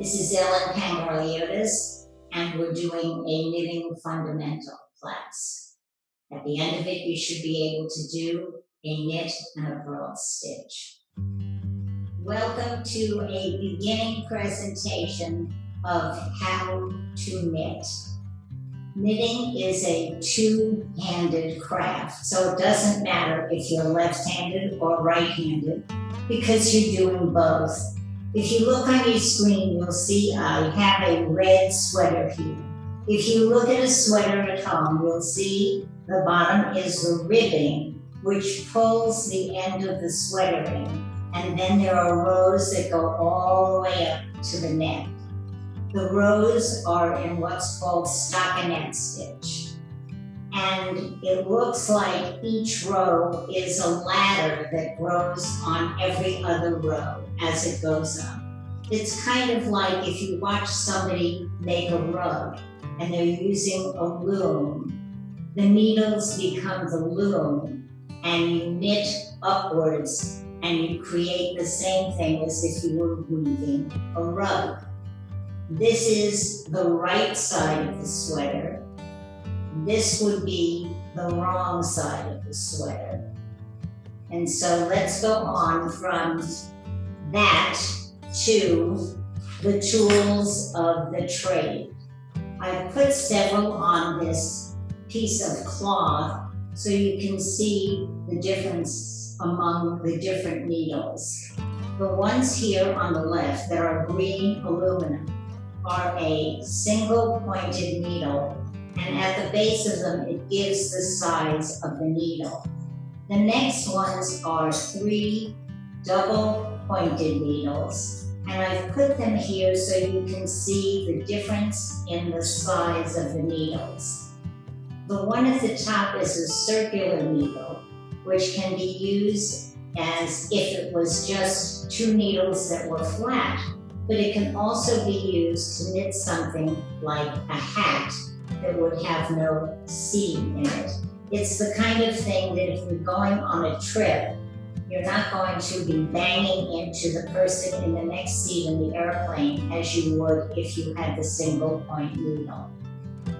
This is Ellen Pangarliotas, and we're doing a knitting fundamental class. At the end of it, you should be able to do a knit and a purl stitch. Welcome to a beginning presentation of how to knit. Knitting is a two-handed craft, so it doesn't matter if you're left-handed or right-handed because you're doing both. If you look on your screen, you'll see I have a red sweater here. If you look at a sweater at home, you'll see the bottom is the ribbing, which pulls the end of the sweater in. And then there are rows that go all the way up to the neck. The rows are in what's called Stockinette Stitch. And it looks like each row is a ladder that grows on every other row as it goes up. It's kind of like if you watch somebody make a rug and they're using a loom, the needles become the loom and you knit upwards and you create the same thing as if you were weaving a rug. This is the right side of the sweater. This would be the wrong side of the sweater. And so let's go on from that to the tools of the trade. I've put several on this piece of cloth so you can see the difference among the different needles. The ones here on the left that are green aluminum are a single pointed needle, and at the base of them it gives the size of the needle. The next ones are 3 double pointed needles, and I've put them here so you can see the difference in the size of the needles. The one at the top is a circular needle, which can be used as if it was just 2 needles that were flat, but it can also be used to knit something like a hat that would have no seam in it. It's the kind of thing that if you're going on a trip, you're not going to be banging into the person in the next seat in the airplane as you would if you had the single point needle.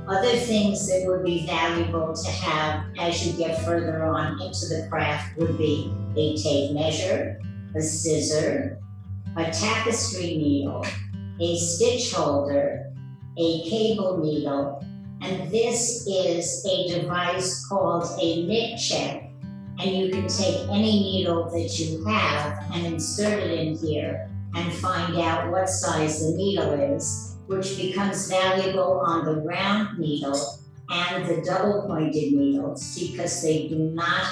Other things that would be valuable to have as you get further on into the craft would be a tape measure, a scissor, a tapestry needle, a stitch holder, a cable needle, and this is a device called a knit check. And you can take any needle that you have and insert it in here and find out what size the needle is, which becomes valuable on the round needle and the double pointed needles because they do not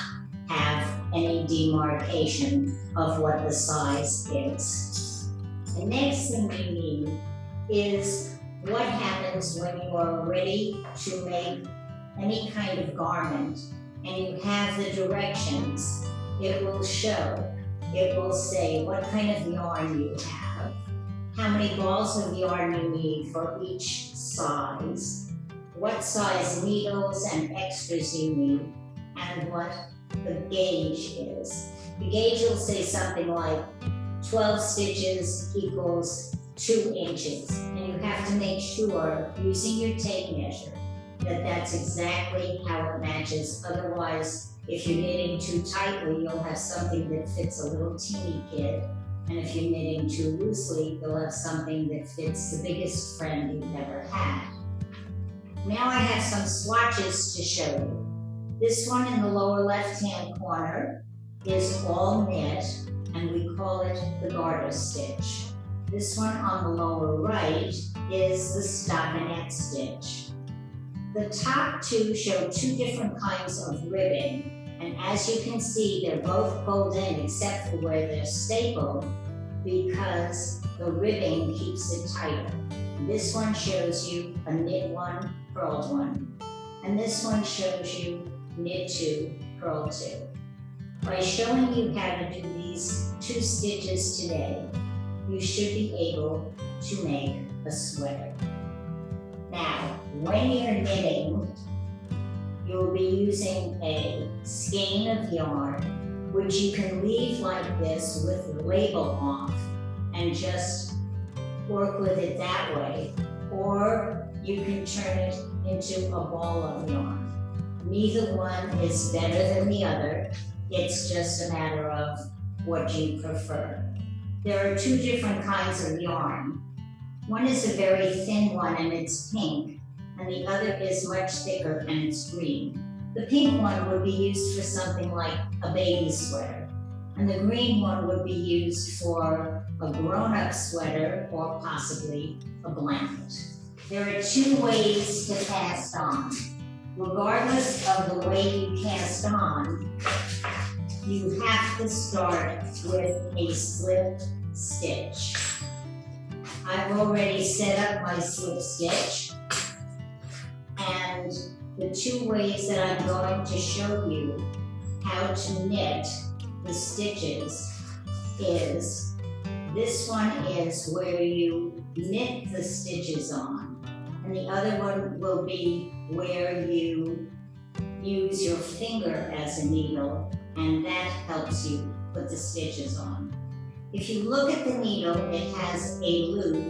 have any demarcation of what the size is. The next thing you need is what happens when you are ready to make any kind of garment and you have the directions. It will show. It will say what kind of yarn you have, how many balls of yarn you need for each size, what size needles and extras you need, and what the gauge is. The gauge will say something like 12 stitches equals 2 inches, and you have to make sure, using your tape measure, that that's exactly how it matches. Otherwise, if you're knitting too tightly, you'll have something that fits a little teeny kid, and if you're knitting too loosely, you'll have something that fits the biggest friend you've ever had. Now I have some swatches to show you. This one in the lower left-hand corner is all knit, and we call it the garter stitch. This one on the lower right is the stockinette stitch. The top two show 2 different kinds of ribbing, and as you can see, they're both pulled in except for where they're stapled because the ribbing keeps it tighter. This one shows you a knit 1, purled 1, and this one shows you knit 2, purl 2. By showing you how to do these 2 stitches today, you should be able to make a sweater. Now, when you're knitting, you'll be using a skein of yarn, which you can leave like this with the label off and just work with it that way, or you can turn it into a ball of yarn. Neither one is better than the other. It's just a matter of what you prefer. There are two different kinds of yarn. One is a very thin one and it's pink, and the other is much thicker and it's green. The pink one would be used for something like a baby sweater, and the green one would be used for a grown-up sweater or possibly a blanket. There are two ways to cast on. Regardless of the way you cast on, you have to start with a slip stitch. I've already set up my slip stitch, and the two ways that I'm going to show you how to knit the stitches is, this one is where you knit the stitches on, and the other one will be where you use your finger as a needle, and that helps you put the stitches on. If you look at the needle, it has a loop,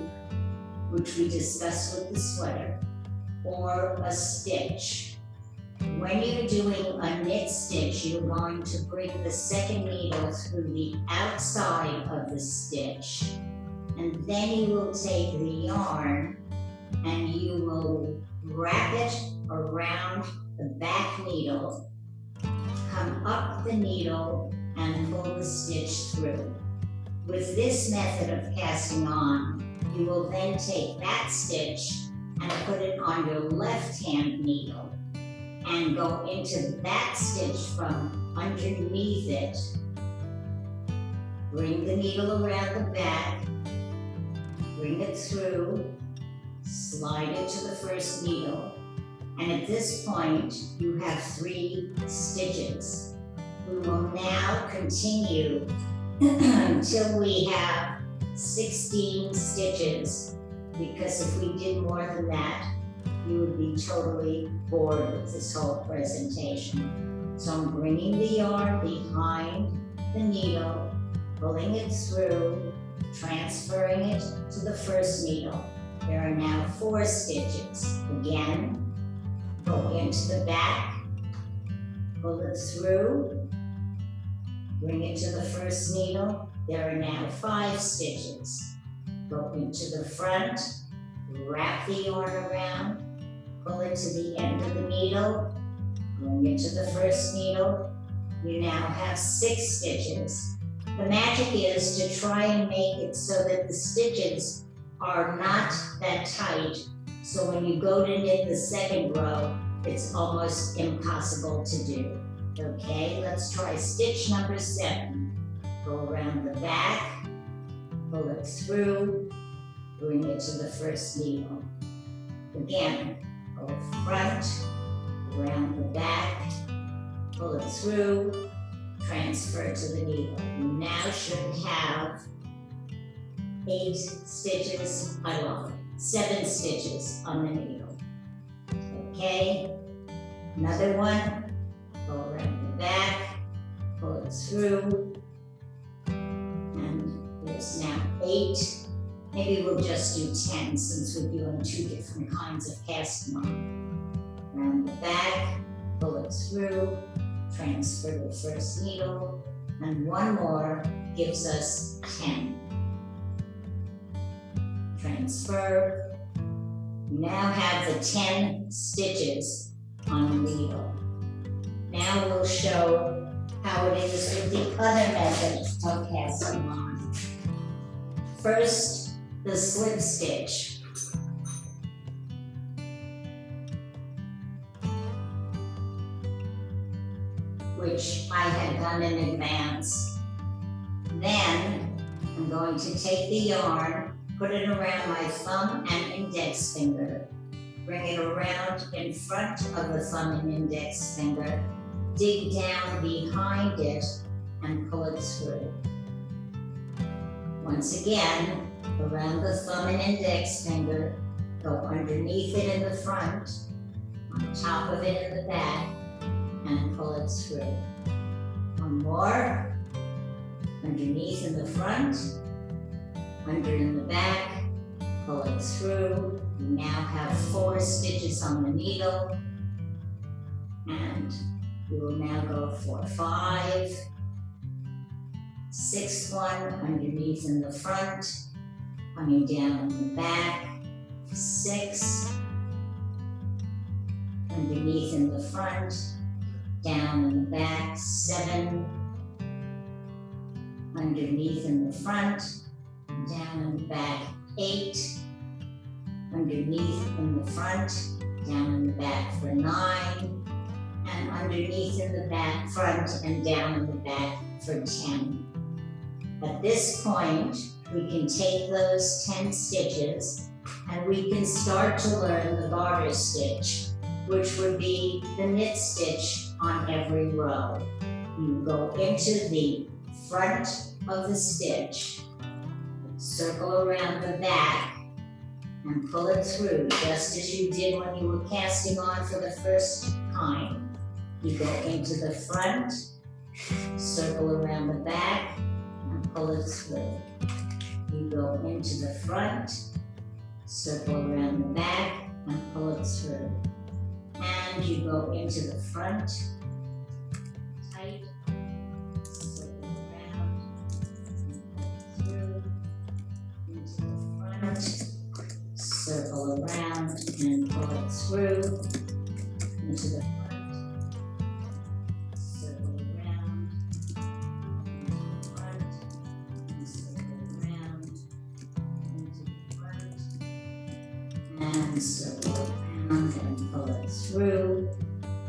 which we discussed with the sweater, or a stitch. When you're doing a knit stitch, you're going to bring the second needle through the outside of the stitch, and then you will take the yarn and you will wrap it around the back needle, come up the needle, and pull the stitch through. With this method of casting on, you will then take that stitch and put it on your left-hand needle and go into that stitch from underneath it. Bring the needle around the back, bring it through, slide it to the first needle, and at this point, you have 3 stitches. We will now continue until we have 16 stitches, because if we did more than that, you would be totally bored with this whole presentation. So I'm bringing the yarn behind the needle, pulling it through, transferring it to the first needle. There are now 4 stitches. Again, go into the back, pull it through, bring it to the first needle. There are now 5 stitches. Go into the front, wrap the yarn around, pull it to the end of the needle, bring it to the first needle. You now have 6 stitches. The magic is to try and make it so that the stitches are not that tight, so when you go to knit the second row, it's almost impossible to do. Okay, let's try stitch number 7. Go around the back, pull it through, bring it to the first needle. Again, go front, around the back, pull it through, transfer to the needle. You now should have 8 stitches, 7 stitches on the needle. Okay, another one, go around the back, pull it through, and there's now 8. Maybe we'll just do 10 since we're doing 2 different kinds of casting on. Around the back, pull it through, transfer the first needle, and 1 more gives us 10. Transfer. You now have the 10 stitches on the needle. Now we'll show how it is with the other method of casting on. First, the slip stitch. Which I had done in advance. Then I'm going to take the yarn, put it around my thumb and index finger, bring it around in front of the thumb and index finger, dig down behind it and pull it through. Once again, around the thumb and index finger, go underneath it in the front, on top of it in the back, and pull it through. 1 more, underneath in the front, under in the back, pull it through. You now have 4 stitches on the needle, and you will now go for 5, 6th one underneath in the front, coming down in the back, 6, underneath in the front, down in the back, 7, underneath in the front, down in the back, 8, underneath in the front, down in the back for 9, and underneath in the back, front, and down in the back for 10. At this point, we can take those 10 stitches and we can start to learn the garter stitch, which would be the knit stitch on every row. You go into the front of the stitch, circle around the back, and pull it through, just as you did when you were casting on for the first time. You go into the front, circle around the back, and pull it through. You go into the front, circle around the back, and pull it through. And you go into the front, tight, circle around, and pull it through. Into the front, circle around, and pull it through. Into the front, circle around, into the front, and circle around, into the front, and circle around, and pull it through,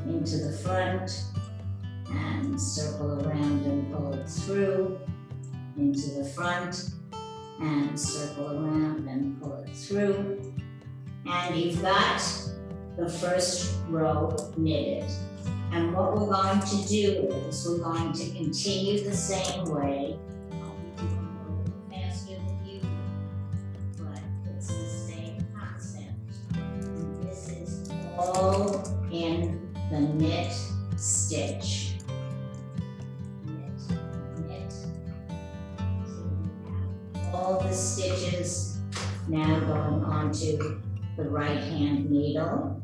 into the front, and circle around and pull it through, into the front, and circle around and pull it through. And you've got the first row knitted. And what we're going to do is we're going to continue the same way. I'll be doing a little faster than you, but it's the same concept. And this is all in the knit stitch. Knit, knit. So we have all the stitches now going onto the right hand needle.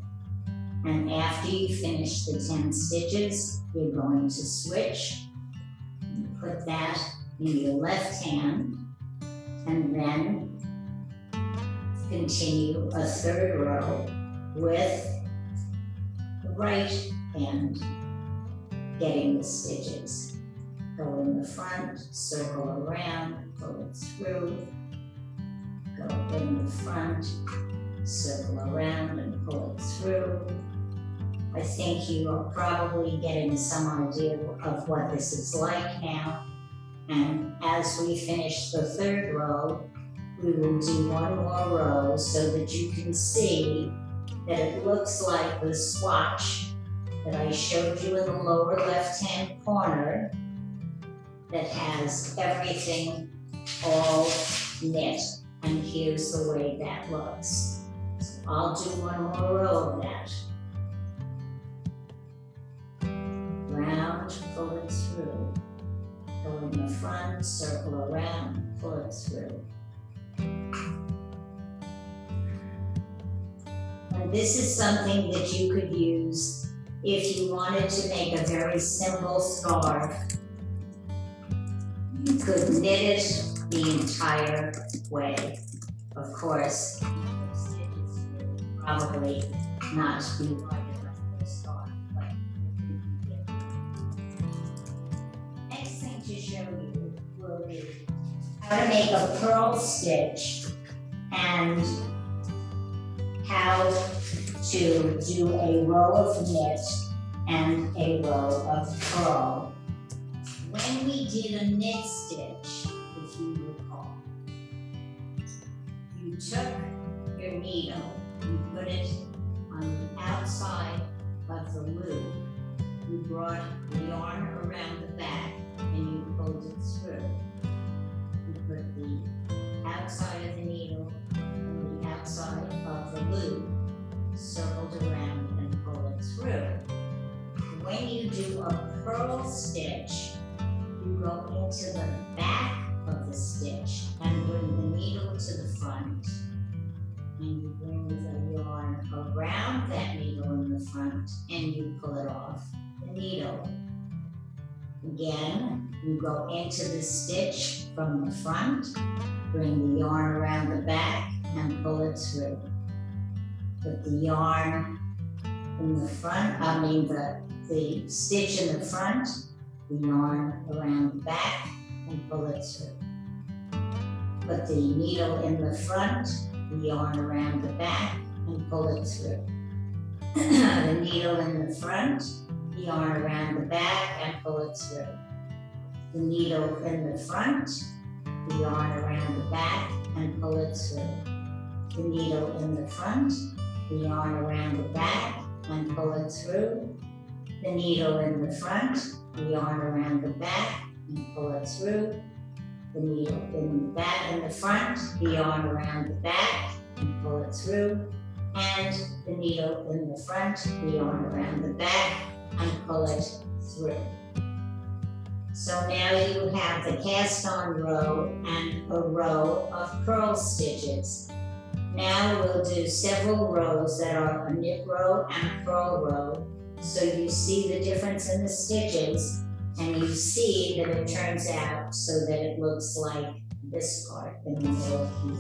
And after you finish the 10 stitches, you're going to switch. Put that in your left hand, and then continue a 3rd row with the right hand getting the stitches. Go in the front, circle around, pull it through. Go in the front, circle around and pull it through. I think you are probably getting some idea of what this is like now. And as we finish the 3rd row, we will do 1 more row so that you can see that it looks like the swatch that I showed you in the lower left-hand corner that has everything all knit. And here's the way that looks. So I'll do 1 more row of that. Round, pull it through. Go in the front, circle around, pull it through. And this is something that you could use if you wanted to make a very simple scarf. You could knit it the entire way. Of course, the stitches will probably not be wide enough for a scarf, but you can get them. Next thing to show you will be how to make a purl stitch and how to do a row of knit and a row of purl. When we did a knit stitch, if you recall, you took your needle, you put it on the outside of the loop, you brought the yarn around the back and you pulled it through. You put the outside of the needle and the outside of the loop, circled around and pull it through. When you do a purl stitch, you go into the back of the stitch and bring the needle to the front Again, you go into the stitch from the front, bring the yarn around the back and pull it through. Put the yarn in the front, the stitch in the front, the yarn around the back and pull it through. Put the needle in the front, the yarn around the back and pull it through. The needle in the front, the yarn around the back and pull it through. The needle in the front, the yarn around the back and pull it through. The needle in the front, the yarn around the back and pull it through. The needle in the front, the yarn around the back and pull it through. The needle in the front, the yarn around the back and pull it through. And the needle in the front, the yarn around the back and pull it through. So now you have the cast on row and a row of purl stitches. Now we'll do several rows that are a knit row and a purl row, so you see the difference in the stitches and you see that it turns out so that it looks like this part in the middle here.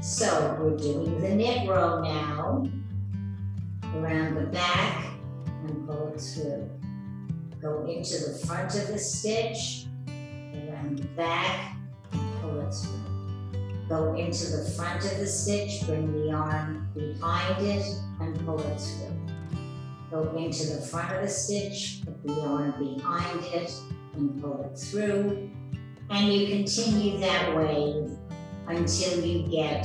So we're doing the knit row now, around the back and pull it through. Go into the front of the stitch, around the back, and pull it through. Go into the front of the stitch, bring the yarn behind it and pull it through. Go into the front of the stitch, put the yarn behind it and pull it through. And you continue that way until you get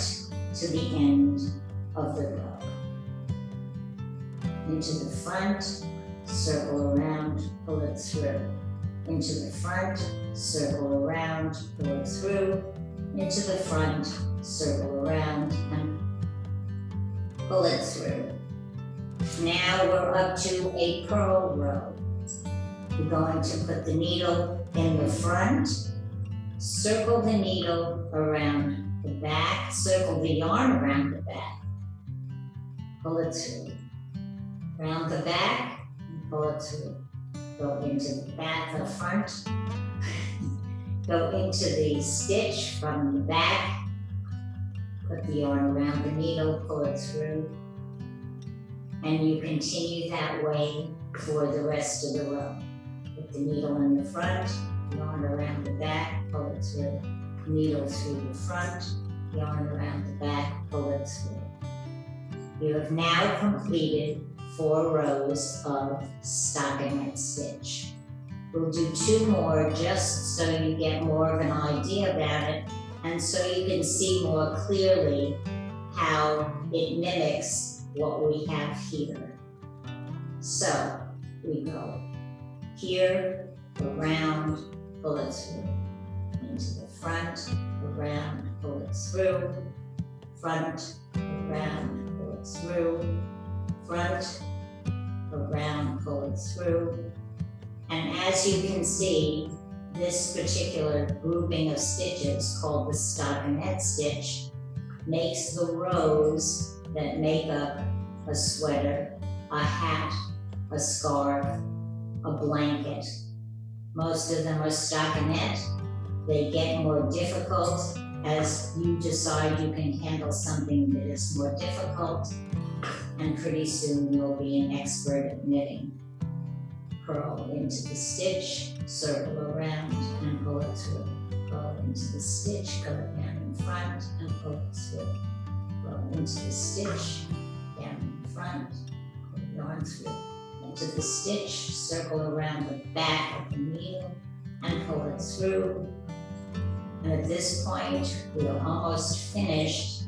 to the end of the row. Into the front, circle around, pull it through. Into the front, circle around, pull it through. Into the front, circle around and pull it through. Now we're up to a purl row. You're going to put the needle in the front, circle the needle around the back, circle the yarn around the back, pull it through. Around the back, and pull it through. Go into the back, the front, go into the stitch from the back, put the yarn around the needle, pull it through, and you continue that way for the rest of the row. Put the needle in the front, yarn around the back, pull it through. Needle through the front, yarn around the back, pull it through. You have now completed 4 rows of stockinette stitch. We'll do 2 more just so you get more of an idea about it and so you can see more clearly how it mimics what we have here. So we go here, around, pull it through. Into the front, around, pull it through. Front, around, pull it through. Front, around, pull it through. And as you can see, this particular grouping of stitches called the stockinette stitch makes the rows that make up a sweater, a hat, a scarf, a blanket. Most of them are stockinette. They get more difficult as you decide you can handle something that is more difficult, and pretty soon you'll be an expert at knitting. Purl into the stitch, circle around and pull it through. Purl into the stitch, go down in front and pull it through. Purl into the stitch, down in front, pull the yarn through. Into the stitch, circle around the back of the needle and pull it through. And at this point, we are almost finished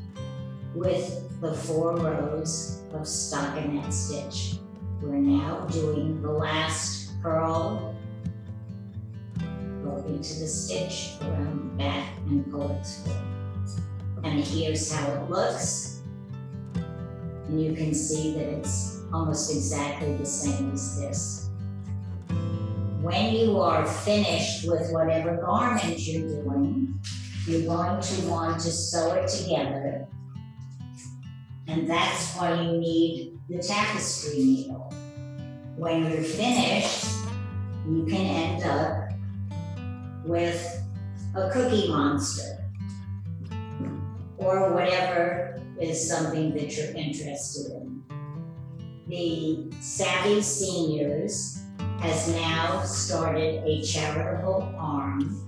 with the 4 rows of stockinette stitch. We're now doing the last purl. Go into the stitch around the back and pull it through. And here's how it looks. And you can see that it's almost exactly the same as this. When you are finished with whatever garment you're doing, you're going to want to sew it together. And that's why you need the tapestry needle. When you're finished, you can end up with a cookie monster or whatever is something that you're interested in. The Savvy Seniors has now started a charitable arm,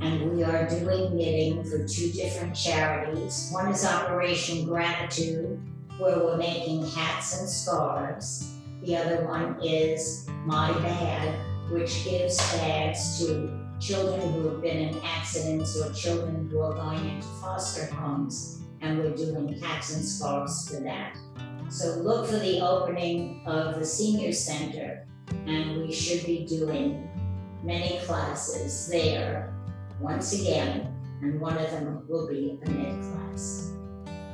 and we are doing knitting for 2 different charities. One is Operation Gratitude, where we're making hats and scarves. The other one is My Bag, which gives bags to children who have been in accidents or children who are going into foster homes, and we're doing hats and scarves for that. So look for the opening of the senior center, and we should be doing many classes there once again, and one of them will be a knit class.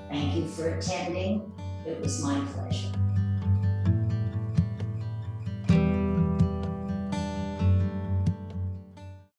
Thank you for attending. It was my pleasure.